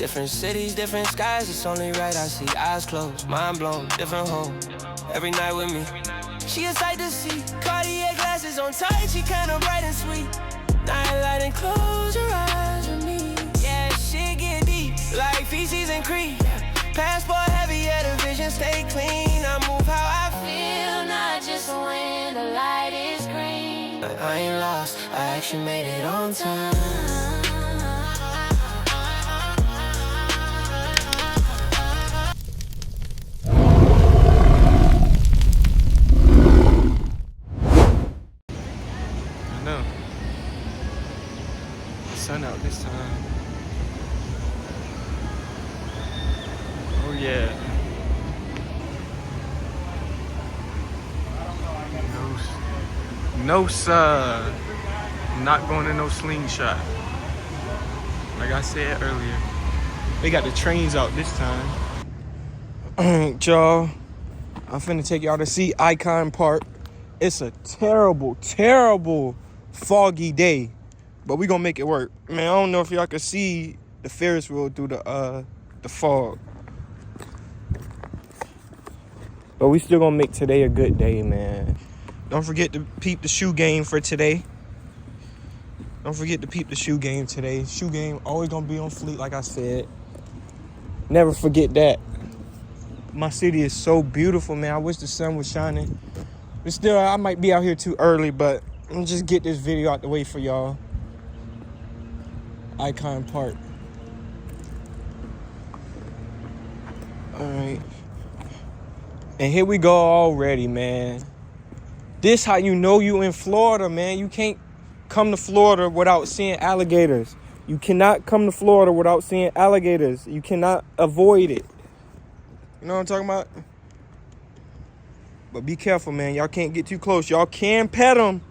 Different cities, different skies, it's only right I see. Eyes closed, mind blown, different home. Every night with me. She a sight to see. Cartier glasses on tight, she kinda bright and sweet. Nightlight and close your eyes with me. Yeah, shit get deep, like feces and creep. Passport heavy, yeah, the vision stay clean. I move how I feel, not just when the light is green. I ain't lost, I actually made it on time. I know. Sun out this time. Oh yeah. No sir. Not going to no slingshot. Like I said earlier. They got the trains out this time. Alright, y'all. I'm finna take y'all to see Icon Park. It's a terrible, terrible foggy day. But we gonna make it work. Man, I don't know if y'all can see the Ferris wheel through the fog. But we still gonna make today a good day, man. Don't forget to peep the shoe game for today. Don't forget to peep the shoe game today. Shoe game always gonna be on fleek, like I said. Never forget that. My city is so beautiful, man. I wish the sun was shining. But still, I might be out here too early, but I'm just get this video out the way for y'all. Icon Park. Alright. And here we go already, man. This how you know you in Florida, man. You can't come to Florida without seeing alligators. You cannot come to Florida without seeing alligators. You cannot avoid it. You know what I'm talking about? But be careful, man. Y'all can't get too close. Y'all can pet them,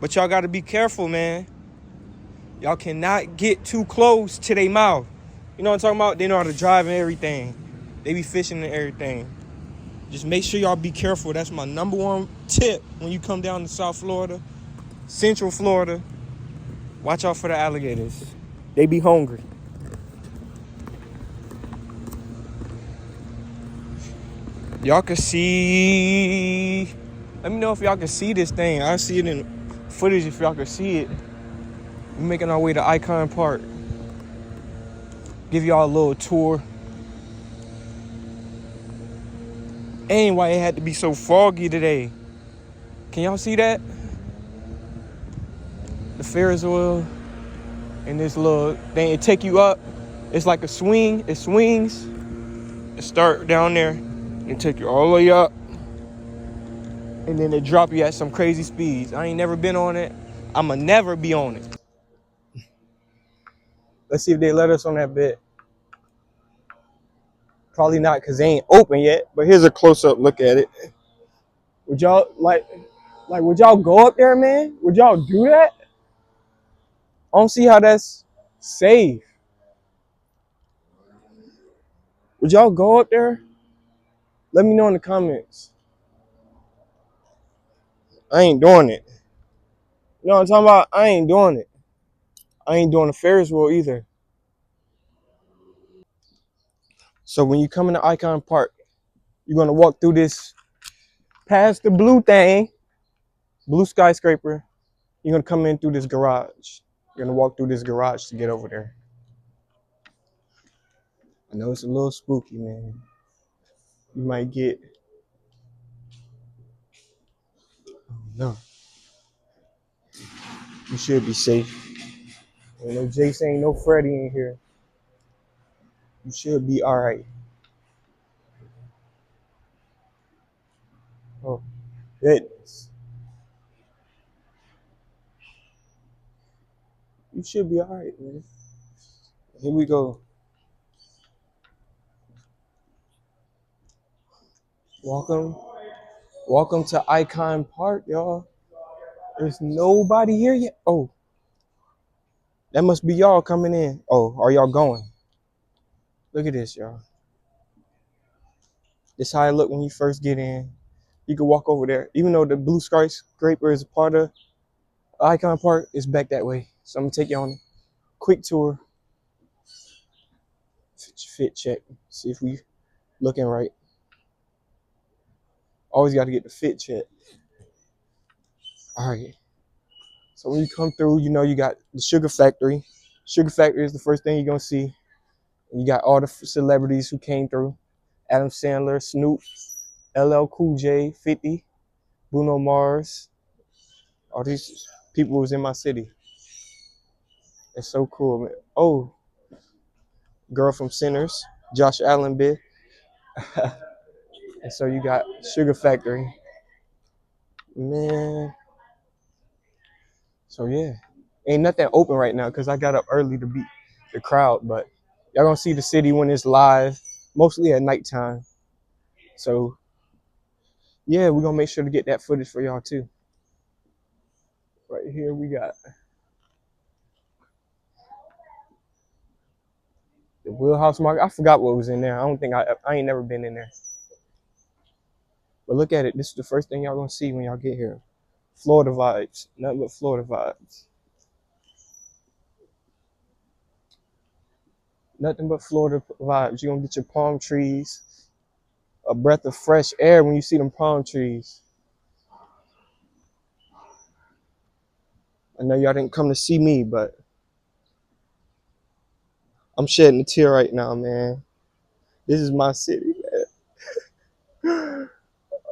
but y'all got to be careful, man. Y'all cannot get too close to their mouth. You know what I'm talking about? They know how to drive and everything. They be fishing and everything. Just make sure y'all be careful. That's my number one tip when you come down to South Florida, Central Florida. Watch out for the alligators. They be hungry. Y'all can see. Let me know if y'all can see this thing. I see it in footage if y'all can see it. We're making our way to Icon Park. Give y'all a little tour. And why it had to be so foggy today. Can y'all see that? The Ferris wheel and this little thing, it take you up. It's like a swing. It swings. It start down there and take you all the way up. And then it drop you at some crazy speeds. I ain't never been on it. I'ma never be on it. Let's see if they let us on that bit. Probably not, because they ain't open yet. But here's a close-up look at it. Would y'all would y'all go up there, man? Would y'all do that? I don't see how that's safe. Would y'all go up there? Let me know in the comments. I ain't doing it. You know what I'm talking about? I ain't doing it. I ain't doing the Ferris wheel either. So when you come into Icon Park, you're gonna walk through this, past the blue thing, blue skyscraper. You're gonna come in through this garage. You're gonna walk through this garage to get over there. I know it's a little spooky, man. You might get, oh no. You should be safe. Ain't no Jason, ain't no Freddy in here. You should be all right. Oh, goodness. You should be all right, man. Here we go. Welcome to Icon Park, y'all. There's nobody here yet. Oh, that must be y'all coming in. Oh, are y'all going? Look at this, y'all. This how it look when you first get in. You can walk over there. Even though the blue skyscraper is a part of Icon Park, it's back that way. So I'm gonna take you on a quick tour. fit check. See if we looking right. Always got to get the fit check. All right. So when you come through, you know you got the Sugar Factory. Sugar Factory is the first thing you're gonna see. And you got all the celebrities who came through: Adam Sandler, Snoop, LL Cool J, 50, Bruno Mars. All these people was in my city. It's so cool, man. Oh, girl from Sinners, Josh Allen bit. And so you got Sugar Factory, man. So yeah, ain't nothing open right now because I got up early to beat the crowd. But y'all gonna see the city when it's live, mostly at nighttime. So yeah, we're gonna make sure to get that footage for y'all too. Right here we got the Wheelhouse Market. I forgot what was in there. I ain't never been in there. But look at it. This is the first thing y'all gonna see when y'all get here. Florida vibes. Nothing but Florida vibes. Nothing but Florida vibes. You're gonna get your palm trees, a breath of fresh air when you see them palm trees. I know y'all didn't come to see me, but I'm shedding a tear right now, man. This is my city, man.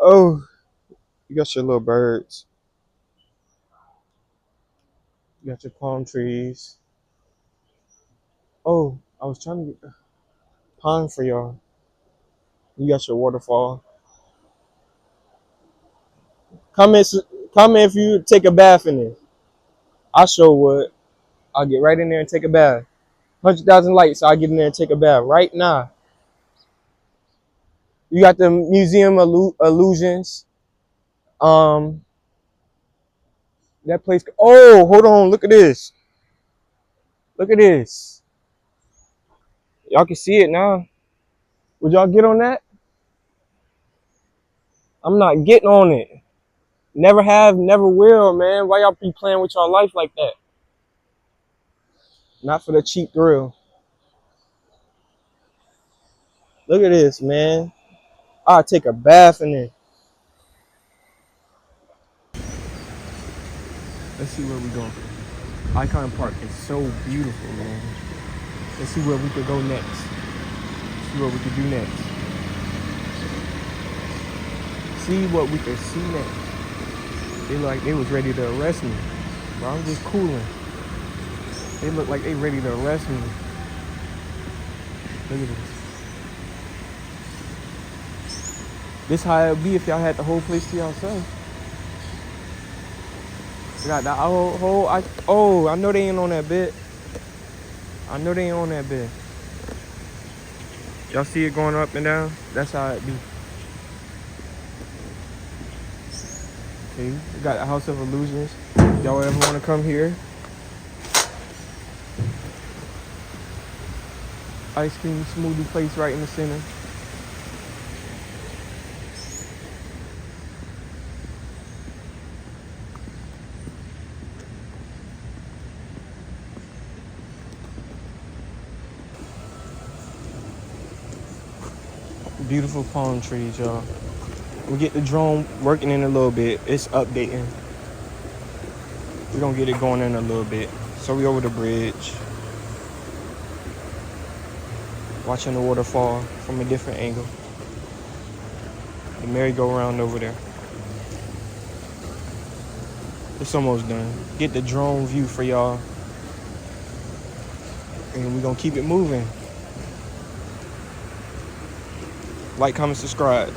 Oh, you got your little birds. You got your palm trees. Oh, I was trying to get a pond for y'all. You got your waterfall. Comment, comment if you take a bath in it. I sure would. I'll get right in there and take a bath. 100,000 lights, I'll get in there and take a bath right now. You got the museum illusions. That place. Oh, hold on. Look at this. Look at this. Y'all can see it now. Would y'all get on that? I'm not getting on it. Never have, never will, man. Why y'all be playing with y'all life like that? Not for the cheap thrill. Look at this, man. I'll take a bath in it. Let's see where we go. Icon Park is so beautiful, man. Let's see where we could go next. See what we could do next. See what we could see next. They look like they was ready to arrest me. But I'm just cooling. They look like they ready to arrest me. Look at this. This how it'd be if y'all had the whole place to yourself. You got the whole oh, I know they ain't on that bit. I know they ain't on that bit. Y'all see it going up and down? That's how it be. Okay, we got the House of Illusions. Y'all ever want to come here? Ice cream smoothie place right in the center. Beautiful palm trees, y'all. We'll get the drone working in a little bit. It's updating. We're gonna get it going in a little bit. So we over the bridge. Watching the waterfall from a different angle. The merry-go-round over there. It's almost done. Get the drone view for y'all. And we're gonna keep it moving. Like, comment, subscribe.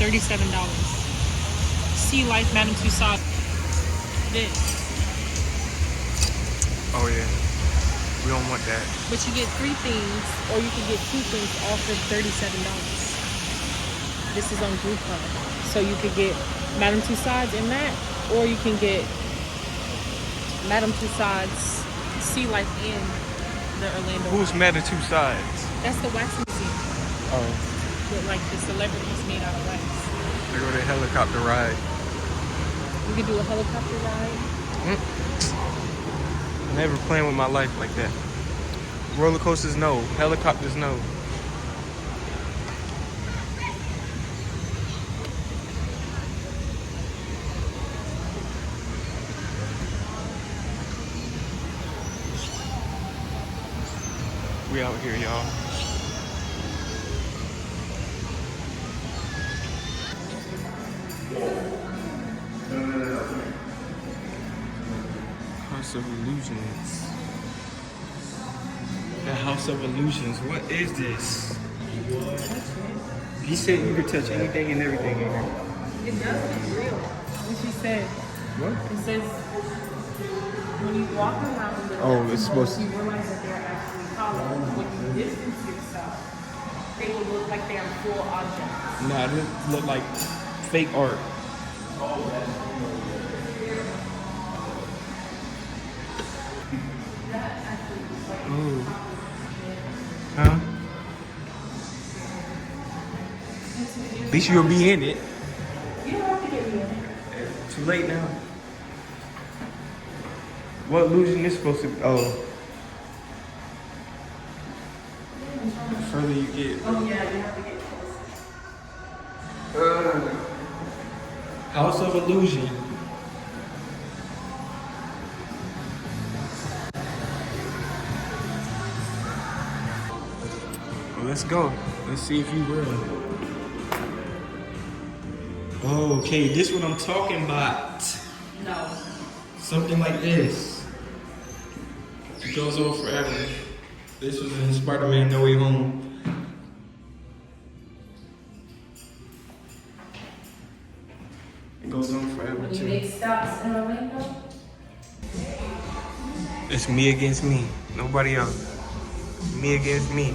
$37. Sea Life, Madame Tussauds. This. Oh yeah. We don't want that. But you get 3 things, or you can get 2 things all for $37. This is on Groupon. So you could get Madame Tussauds in that, or you can get Madame Tussauds Sea Life in the Orlando. Who's mad at two sides? That's the wax museum. Oh. With like the celebrities made out of wax. They go to helicopter ride. We could do a helicopter ride. Never playing with my life like that. Roller coasters, no. Helicopters, no. We out here, y'all. House of Illusions. The House of Illusions. What is this? He said you could touch anything and everything in here. It does look real. What she said. What? It says when you walk around the Oh, it's supposed to. you realize that they're actually hollow. When you distance yourself, they will look like they're full objects. Nah, this look like fake art. Ooh. Huh? At least you'll be in it. You don't have to get me in it. Too late now. What illusion is supposed to be? Oh. The further you get. Oh yeah, you have to get close. House of Illusion. Well, let's go. Let's see if you will. Okay, this what I'm talking about. No. Something like this. It goes on forever. This was in Spider-Man No Way Home. It goes on forever When you too. make stops in Orlando. It's me against me. Nobody else. Me against me.